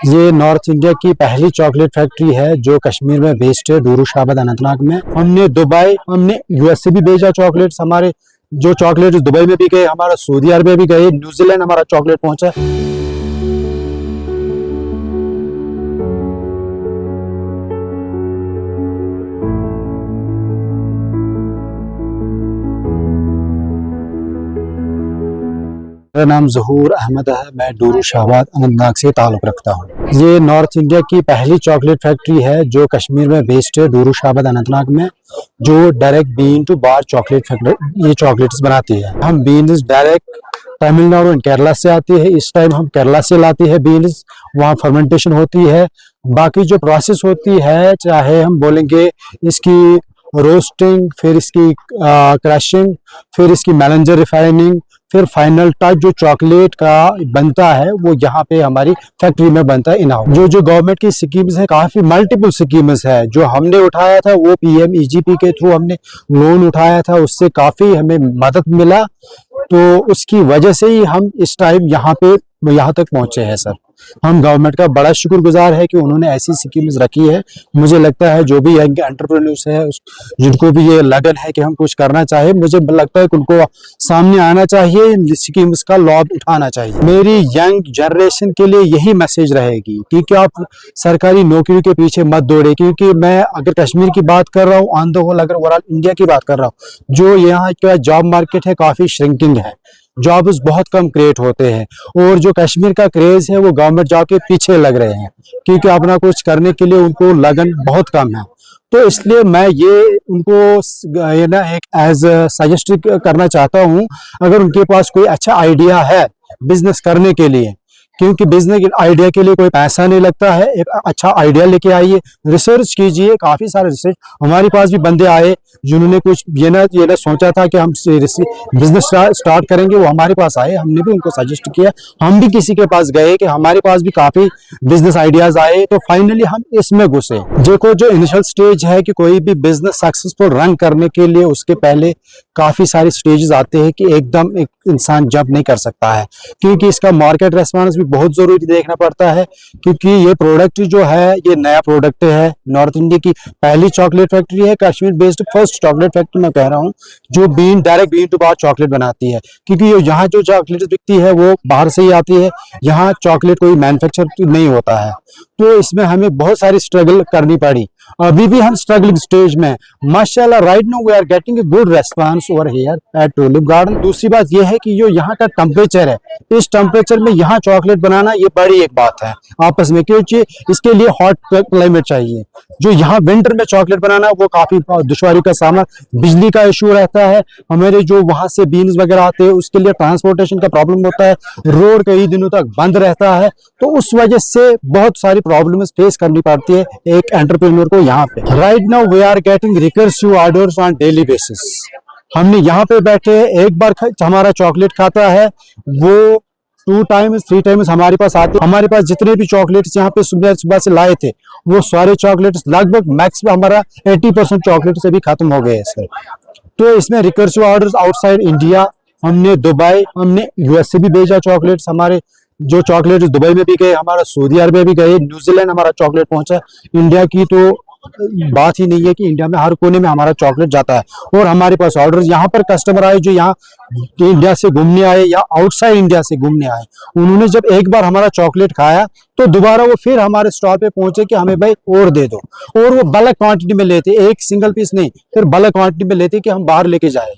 ये north India की पहली चॉकलेट फैक्ट्री है जो कश्मीर में बेस्ड है, डूरूशाबाद अनंतनाग में। हमने दुबई, हमने यूएसए भी भेजा चॉकलेट्स। हमारे जो चॉकलेट दुबई में भी गए, हमारा सऊदी अरब में भी गए, न्यूजीलैंड हमारा चॉकलेट पहुंचा। मेरा नाम ज़हूर अहमद है। मैं डूरूशाबाद अनंतनाग से ताल्लुक़ रखता हूँ। ये नॉर्थ इंडिया की पहली चॉकलेट फैक्ट्री है जो कश्मीर में बेस्ड है, डूरूशाबाद अनंतनाग में, जो direct bean to bar chocolate factory ये चॉकलेट्स बनाती है। हम beans direct Tamil Nadu and Kerala से आती है। इस टाइम हम केरला से लाते हैं बीन्स, वहाँ फर्मेंटेशन होती है। बाकी जो प्रोसेस होती है, चाहे हम बोलेंगे इसकी रोस्टिंग, फिर इसकी क्रशिंग, फिर इसकी मैलेंजर रिफाइनिंग, फिर फाइनल टच जो चॉकलेट का बनता है वो यहाँ पे हमारी फैक्ट्री में बनता है। इनाउ जो गवर्नमेंट की स्कीम्स है, काफी मल्टीपल स्कीम्स है। जो हमने उठाया था वो PMEGP के थ्रू हमने लोन उठाया था, उससे काफी हमें मदद मिला। तो उसकी वजह से ही हम इस टाइम यहाँ तक पहुंचे हैं सर। हम गवर्नमेंट का बड़ा शुक्रगुजार है कि उन्होंने ऐसी स्कीम्स रखी है। मुझे लगता है जो भी यंग एंटरप्रेन्योर्स है, जिनको भी ये लगन है कि हम कुछ करना चाहे, मुझे लगता है कि उनको सामने आना चाहिए, इन स्कीम्स का लाभ उठाना चाहिए। मेरी यंग जनरेशन के लिए यही मैसेज रहेगी कि आप सरकारी नौकरी के पीछे मत दौड़े। क्योंकि मैं अगर कश्मीर की बात कर रहा हूँ, ऑन द होल अगर ओवरऑल इंडिया की बात कर रहा हूँ, जो यहाँ का जॉब मार्केट है काफी श्रिंकिंग है, जॉब्स बहुत कम क्रिएट होते हैं। और जो कश्मीर का क्रेज है वो गवर्नमेंट जॉब के पीछे लग रहे हैं, क्योंकि अपना कुछ करने के लिए उनको लगन बहुत कम है। तो इसलिए मैं ये उनको ये ना एक एज सजेस्ट करना चाहता हूँ, अगर उनके पास कोई अच्छा आइडिया है बिजनेस करने के लिए, क्योंकि बिजनेस आइडिया के लिए कोई पैसा नहीं लगता है। एक अच्छा आइडिया लेके आइए, रिसर्च कीजिए। काफी सारे रिसर्च हमारे पास भी बंदे आए जिन्होंने कुछ ये ना सोचा था कि हम बिजनेस स्टार्ट करेंगे, वो हमारे पास आए, हमने भी उनको सजेस्ट किया। हम भी किसी के पास गए कि हमारे पास भी काफी बिजनेस आइडियाज आए, तो फाइनली हम इसमें घुसे। देखो, जो इनिशियल स्टेज है कि कोई भी बिजनेस सक्सेसफुल रन करने के लिए, उसके पहले काफी सारे स्टेजेस आते हैं कि एकदम एक इंसान जंप नहीं कर सकता है, क्योंकि इसका मार्केट रेस्पॉन्स भी बहुत जरूरी देखना पड़ता है। क्योंकि ये प्रोडक्ट जो है ये नया प्रोडक्ट है, नॉर्थ इंडिया की पहली चॉकलेट फैक्ट्री है, Kashmir based first chocolate factory मैं कह रहा हूँ, जो direct bean to bar chocolate बनाती है। क्योंकि यहाँ जो चॉकलेट बिकती है वो बाहर से ही आती है, यहाँ चॉकलेट कोई मैन्युफैक्चर नहीं होता है। तो इसमें हमें बहुत सारी स्ट्रगल करनी पड़ी, अभी भी हम स्ट्रगलिंग स्टेज में। माशाल्लाह right now we are getting a good response over here at tulip garden. दूसरी बात यह है कि जो यहाँ का टेम्परेचर है, इस टेम्परेचर में यहाँ चॉकलेट बनाना ये बड़ी एक बात है आपस में, क्योंकि इसके लिए हॉट क्लाइमेट चाहिए। जो यहाँ विंटर में चॉकलेट बनाना वो काफी दुश्वारी का सामना, बिजली का इशू रहता है, हमारे जो वहां से बीन्स वगैरह आते हैं उसके लिए ट्रांसपोर्टेशन का प्रॉब्लम होता है, रोड कई दिनों तक बंद रहता है। तो उस वजह से बहुत सारी प्रॉब्लम्स फेस करनी पड़ती है एक एंटरप्रेन्योर को यहाँ पे। Right now we are getting recursive orders on daily basis. हमने यहाँ पे बैठे एक बार हमारा चॉकलेट खाता है वो 2 टाइम्स 3 टाइम्स हमारे पास आते। हमारे पास जितने भी चॉकलेट्स यहाँ पे सुबह से लाए थे, वो सारे चॉकलेट्स लगभग मैक्सिमम हमारा 80% चॉकलेट से भी खत्म हो गए हैं सर। तो इसमें रिकर्सिव ऑर्डर्स आउटसाइड इंडिया, हमने दुबई, हमने यूएसए भी भेजा चॉकलेट्स। हमारे जो चॉकलेट दुबई में भी गए, हमारा सऊदी अरब में भी गए, न्यूजीलैंड हमारा चॉकलेट पहुंचा। इंडिया की तो बात ही नहीं है कि इंडिया में हर कोने में हमारा चॉकलेट जाता है। और हमारे पास ऑर्डर, यहाँ पर कस्टमर आए जो यहाँ इंडिया से घूमने आए या आउटसाइड इंडिया से घूमने आए, उन्होंने जब एक बार हमारा चॉकलेट खाया तो दोबारा वो फिर हमारे स्टॉल पे पहुंचे कि हमें भाई और दे दो। और वो बल्क क्वांटिटी में लेते, एक सिंगल पीस नहीं, फिर बल्क क्वांटिटी में लेते कि हम बाहर लेके जाए।